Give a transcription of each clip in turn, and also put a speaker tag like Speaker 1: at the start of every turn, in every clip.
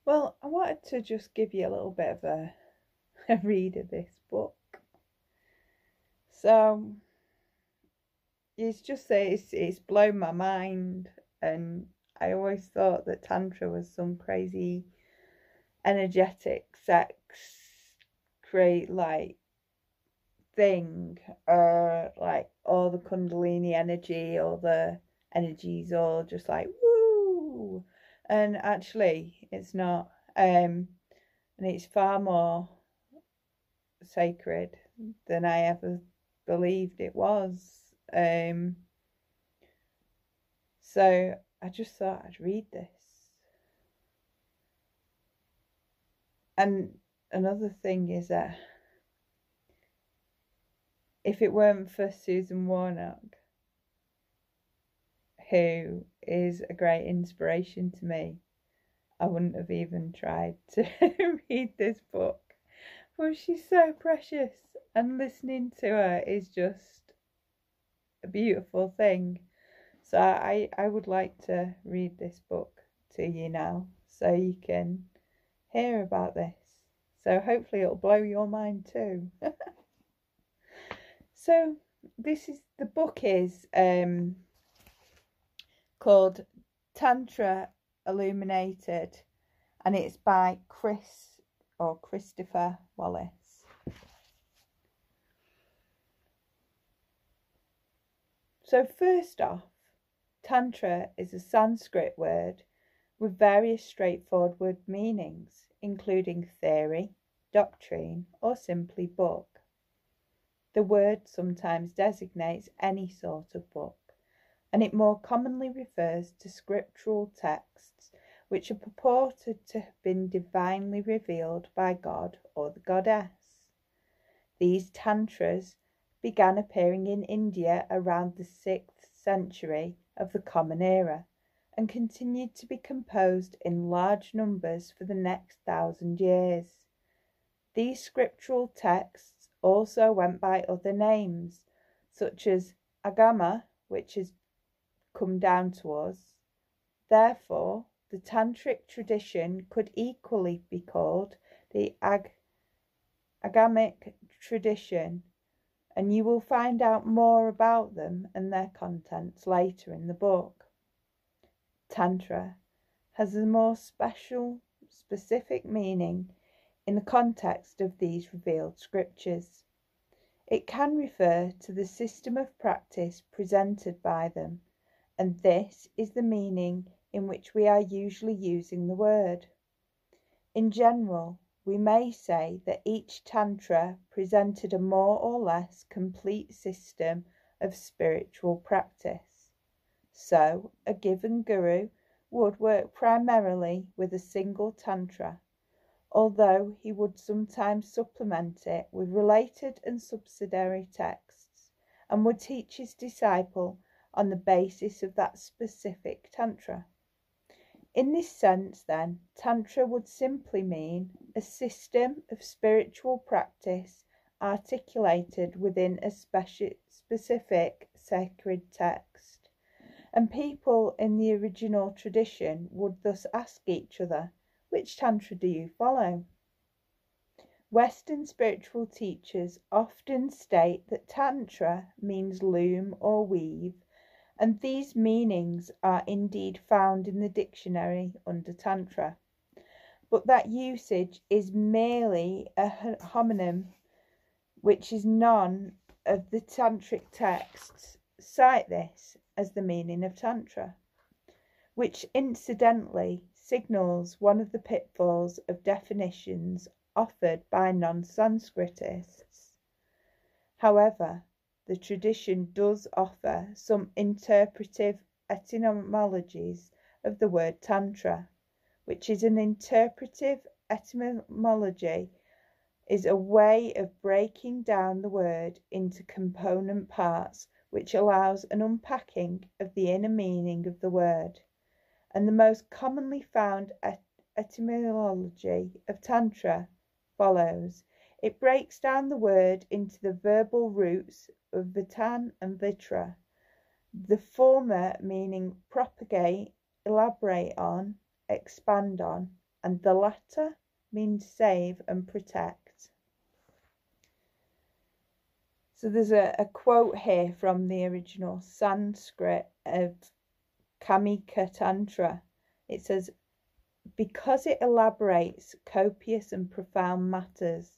Speaker 1: Well, I wanted to just give you a little bit of a read of this book. So it's just that it's blown my mind, and I always thought that Tantra was some crazy energetic sex create like thing, like all the Kundalini energy, all the energies all just like woo, and actually it's not, and it's far more sacred than I ever believed it was. So I just thought I'd read this. And another thing is that if it weren't for Susan Warnock, who is a great inspiration to me, I wouldn't have even tried to read this book. But she's so precious, and listening to her is just a beautiful thing. So I would like to read this book to you now, so you can hear about this. So hopefully it'll blow your mind too. So the book is called Tantra Illuminated, and it's by Christopher Wallis. So first off, Tantra is a Sanskrit word with various straightforward meanings, including theory, doctrine, or simply book. The word sometimes designates any sort of book, and it more commonly refers to scriptural texts which are purported to have been divinely revealed by God or the goddess. These tantras began appearing in India around the 6th century of the Common Era, and continued to be composed in large numbers for the next 1,000 years. These scriptural texts also went by other names, such as Agama, which has come down to us. Therefore, the Tantric tradition could equally be called the Agamic tradition, and you will find out more about them and their contents later in the book. Tantra has a more specific meaning in the context of these revealed scriptures. It can refer to the system of practice presented by them, and this is the meaning in which we are usually using the word. In general, we may say that each Tantra presented a more or less complete system of spiritual practice. So, a given guru would work primarily with a single Tantra, although he would sometimes supplement it with related and subsidiary texts, and would teach his disciple on the basis of that specific Tantra. In this sense, then, Tantra would simply mean a system of spiritual practice articulated within a specific sacred text, and people in the original tradition would thus ask each other, which Tantra do you follow? Western spiritual teachers often state that Tantra means loom or weave, and these meanings are indeed found in the dictionary under Tantra, but that usage is merely a homonym, which is none of the Tantric texts cite this as the meaning of Tantra, which incidentally signals one of the pitfalls of definitions offered by non-Sanskritists. However, the tradition does offer some interpretive etymologies of the word Tantra, which is an interpretive etymology, is a way of breaking down the word into component parts, which allows an unpacking of the inner meaning of the word. And the most commonly found etymology of Tantra follows. It breaks down the word into the verbal roots of Vitan and Vitra, the former meaning propagate, elaborate on, expand on, and the latter means save and protect. So there's a quote here from the original Sanskrit of Cashmere Tantra. It says, because it elaborates copious and profound matters,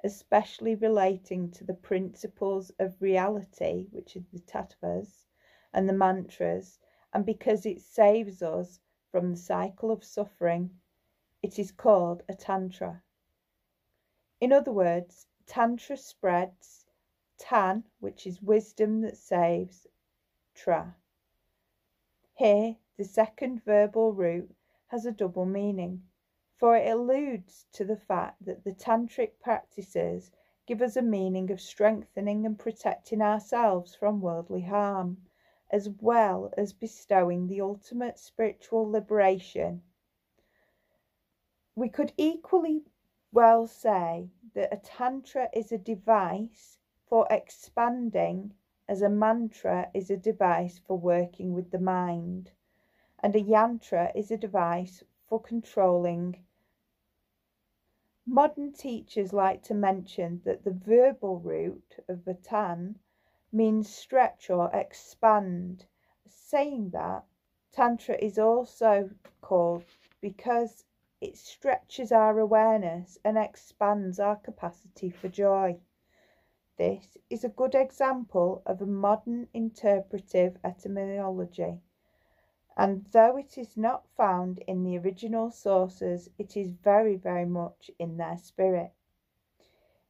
Speaker 1: especially relating to the principles of reality, which are the tattvas and the mantras, and because it saves us from the cycle of suffering, it is called a tantra. In other words, tantra spreads tan, which is wisdom that saves, tra. Here, the second verbal root has a double meaning, for it alludes to the fact that the tantric practices give us a meaning of strengthening and protecting ourselves from worldly harm, as well as bestowing the ultimate spiritual liberation. We could equally well say that a tantra is a device for expanding, as a mantra is a device for working with the mind, and a yantra is a device for controlling. Modern teachers like to mention that the verbal root of vatan means stretch or expand, saying that Tantra is also called because it stretches our awareness and expands our capacity for joy. This is a good example of a modern interpretive etymology, and though it is not found in the original sources, it is very, very much in their spirit.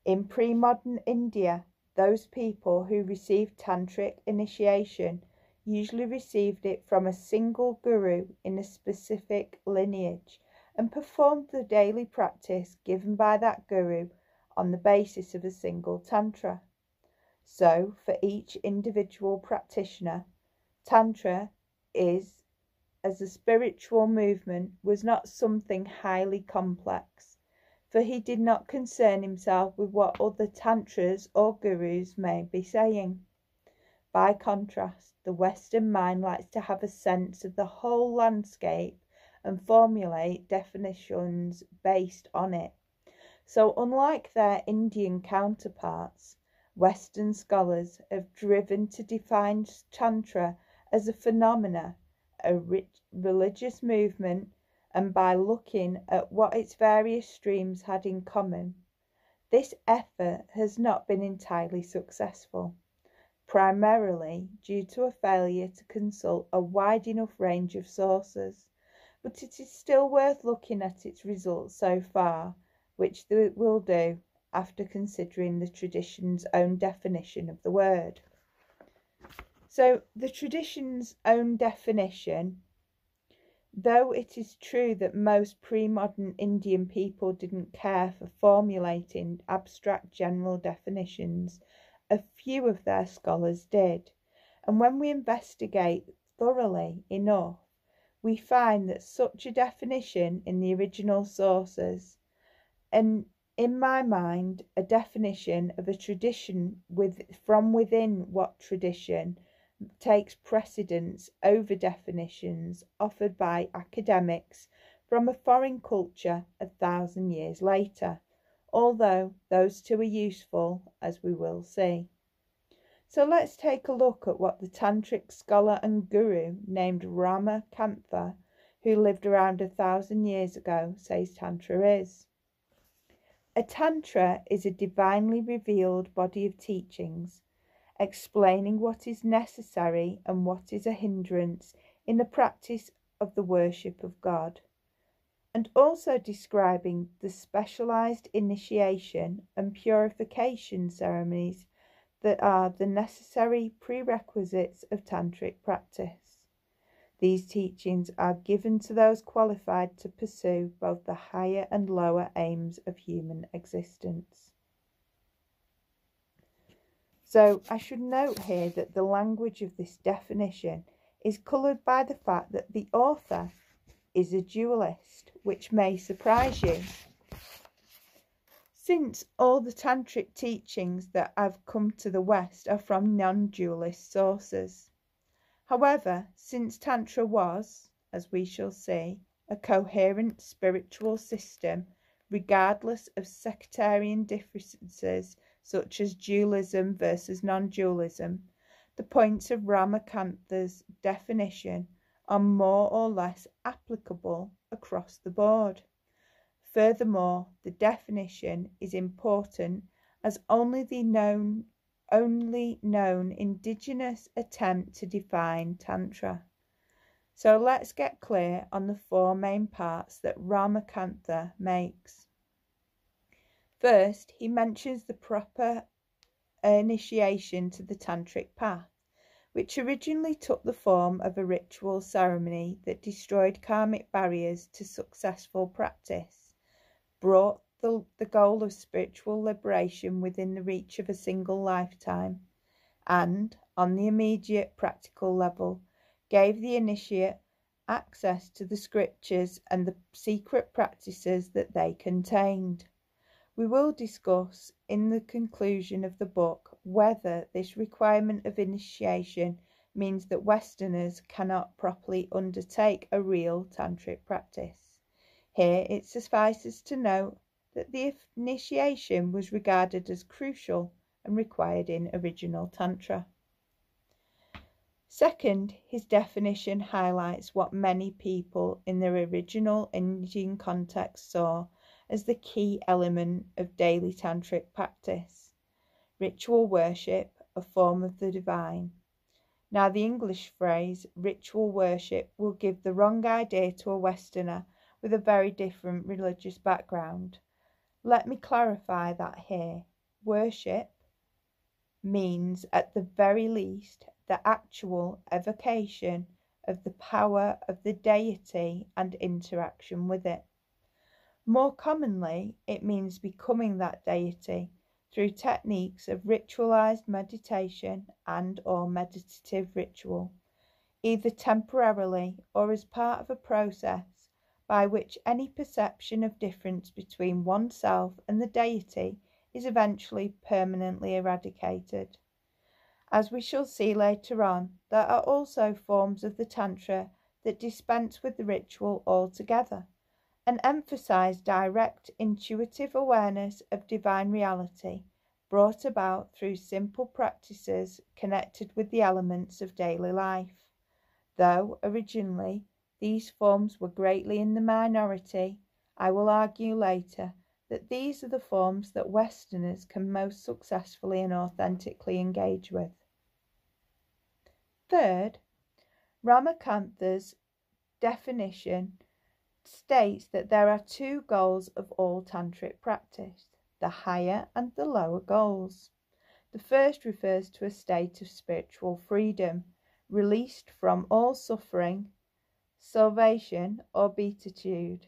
Speaker 1: In pre-modern India, those people who received tantric initiation usually received it from a single guru in a specific lineage and performed the daily practice given by that guru on the basis of a single tantra. So, for each individual practitioner, tantra is, as a spiritual movement, was not something highly complex, for he did not concern himself with what other tantras or gurus may be saying. By contrast, the Western mind likes to have a sense of the whole landscape and formulate definitions based on it. So, unlike their Indian counterparts, Western scholars have driven to define Tantra as a phenomena, a religious movement, and by looking at what its various streams had in common. This effort has not been entirely successful, primarily due to a failure to consult a wide enough range of sources, but it is still worth looking at its results so far, which it will do after considering the tradition's own definition of the word. So, the tradition's own definition, though it is true that most pre-modern Indian people didn't care for formulating abstract general definitions, a few of their scholars did, and when we investigate thoroughly enough, we find that such a definition in the original sources, and in my mind, a definition of a tradition from within what tradition takes precedence over definitions offered by academics from a foreign culture 1,000 years later, although those two are useful, as we will see. So let's take a look at what the tantric scholar and guru named Rama Kampa, who lived around 1,000 years ago, says Tantra is. A tantra is a divinely revealed body of teachings, explaining what is necessary and what is a hindrance in the practice of the worship of God, and also describing the specialized initiation and purification ceremonies that are the necessary prerequisites of tantric practice. These teachings are given to those qualified to pursue both the higher and lower aims of human existence. So I should note here that the language of this definition is coloured by the fact that the author is a dualist, which may surprise you, since all the tantric teachings that have come to the West are from non-dualist sources. However, since Tantra was, as we shall see, a coherent spiritual system, regardless of sectarian differences such as dualism versus non-dualism. The points of Ramakantha's definition are more or less applicable across the board. Furthermore, the definition is important as only known indigenous attempt to define Tantra. So let's get clear on the four main parts that Ramakantha makes. First, he mentions the proper initiation to the tantric path, which originally took the form of a ritual ceremony that destroyed karmic barriers to successful practice, brought the goal of spiritual liberation within the reach of a single lifetime, and, on the immediate practical level, gave the initiate access to the scriptures and the secret practices that they contained. We will discuss in the conclusion of the book whether this requirement of initiation means that Westerners cannot properly undertake a real tantric practice. Here it suffices to note that the initiation was regarded as crucial and required in original Tantra. Second, his definition highlights what many people in their original Indian context saw as the key element of daily tantric practice: ritual worship, a form of the divine. Now, the English phrase ritual worship will give the wrong idea to a Westerner with a very different religious background. Let me clarify that here. Worship means, at the very least, the actual evocation of the power of the deity and interaction with it. More commonly, it means becoming that deity through techniques of ritualized meditation and/or meditative ritual, either temporarily or as part of a process by which any perception of difference between oneself and the deity is eventually permanently eradicated. As we shall see later on, there are also forms of the Tantra that dispense with the ritual altogether and emphasize direct intuitive awareness of divine reality brought about through simple practices connected with the elements of daily life. Though originally these forms were greatly in the minority, I will argue later that these are the forms that Westerners can most successfully and authentically engage with. Third, Ramakantha's definition states that there are two goals of all tantric practice: the higher and the lower goals. The first refers to a state of spiritual freedom, released from all suffering, salvation or beatitude,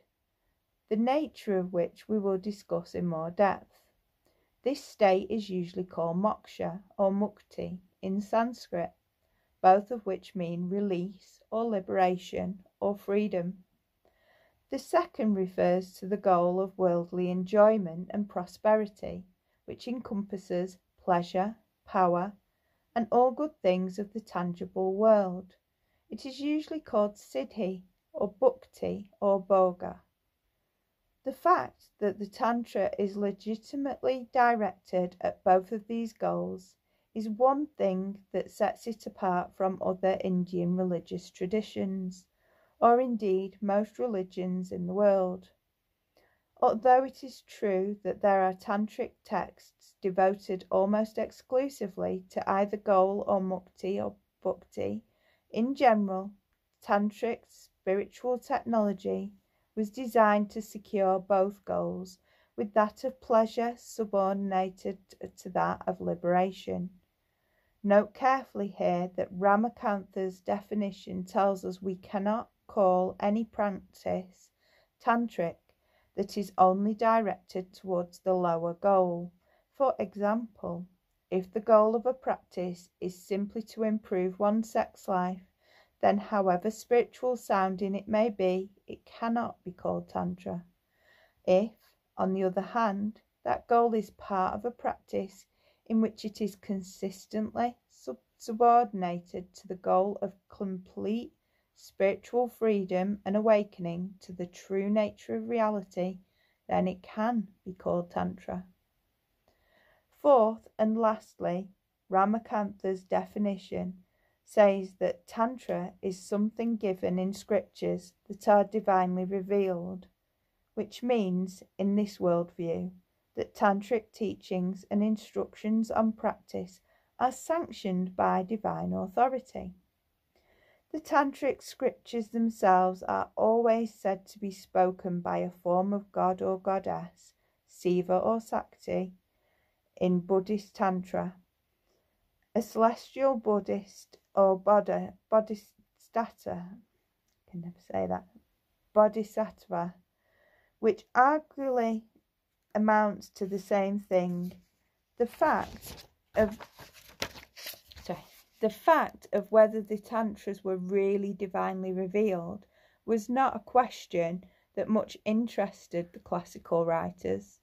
Speaker 1: the nature of which we will discuss in more depth. This state is usually called moksha or mukti in Sanskrit, both of which mean release or liberation or freedom. The second refers to the goal of worldly enjoyment and prosperity, which encompasses pleasure, power, and all good things of the tangible world. It is usually called siddhi or bhukti or bhoga. The fact that the Tantra is legitimately directed at both of these goals is one thing that sets it apart from other Indian religious traditions, or indeed most religions in the world. Although it is true that there are tantric texts devoted almost exclusively to either goal or mukti or bhakti, in general, tantric spiritual technology was designed to secure both goals, with that of pleasure subordinated to that of liberation. Note carefully here that Ramakantha's definition tells us we cannot call any practice tantric that is only directed towards the lower goal. For example, if the goal of a practice is simply to improve one's sex life, then however spiritual sounding it may be, it cannot be called Tantra. If, on the other hand, that goal is part of a practice in which it is consistently subordinated to the goal of complete spiritual freedom and awakening to the true nature of reality, then it can be called Tantra. Fourth and lastly, Ramakantha's definition says that Tantra is something given in scriptures that are divinely revealed, which means, in this worldview, that Tantric teachings and instructions on practice are sanctioned by divine authority. The Tantric scriptures themselves are always said to be spoken by a form of god or goddess, Siva or Sakti, in Buddhist Tantra. A celestial Buddhist or bodhisattva, which arguably amounts to the same thing. The fact of whether the Tantras were really divinely revealed was not a question that much interested the classical writers.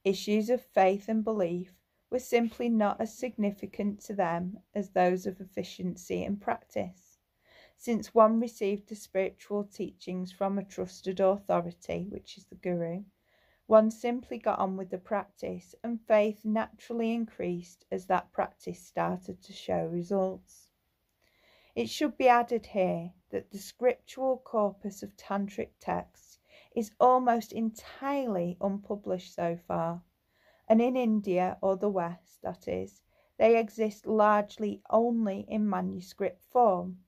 Speaker 1: Issues of faith and belief were simply not as significant to them as those of efficiency and practice. Since one received the spiritual teachings from a trusted authority, which is the guru, one simply got on with the practice, and faith naturally increased as that practice started to show results. It should be added here that the scriptural corpus of Tantric texts is almost entirely unpublished so far, and in India, or the West that is, they exist largely only in manuscript form,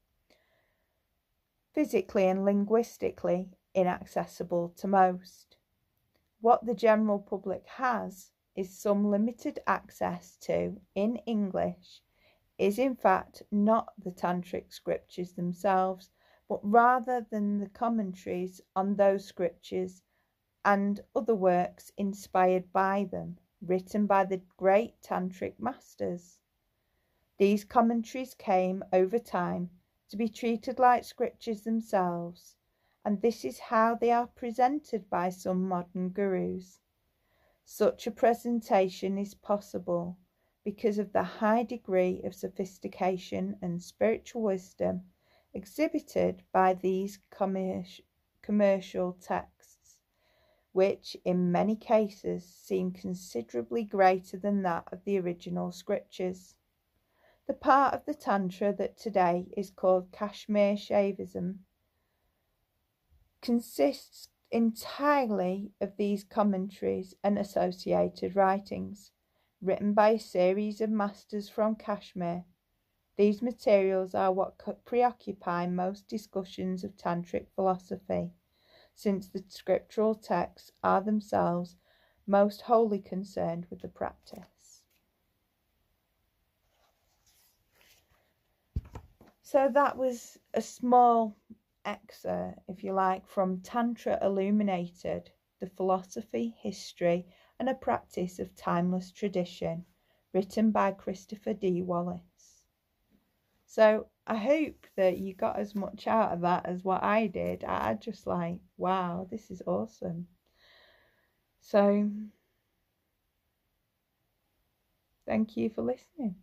Speaker 1: physically and linguistically inaccessible to most. What the general public has is some limited access to in English is in fact not the Tantric scriptures themselves, but rather than the commentaries on those scriptures and other works inspired by them, written by the great Tantric masters. These commentaries came over time to be treated like scriptures themselves, and this is how they are presented by some modern gurus. Such a presentation is possible because of the high degree of sophistication and spiritual wisdom exhibited by these commercial texts, which in many cases seem considerably greater than that of the original scriptures. The part of the Tantra that today is called Cashmere Shavism consists entirely of these commentaries and associated writings, written by a series of masters from Kashmir. These materials are what preoccupy most discussions of Tantric philosophy, since the scriptural texts are themselves most wholly concerned with the practice. So that was a small excerpt, if you like, from Tantra Illuminated, the philosophy, history and a practice of timeless tradition, written by Christopher D. Wallis. So I hope that you got as much out of that as what I did. I just like, wow, this is awesome. So thank you for listening.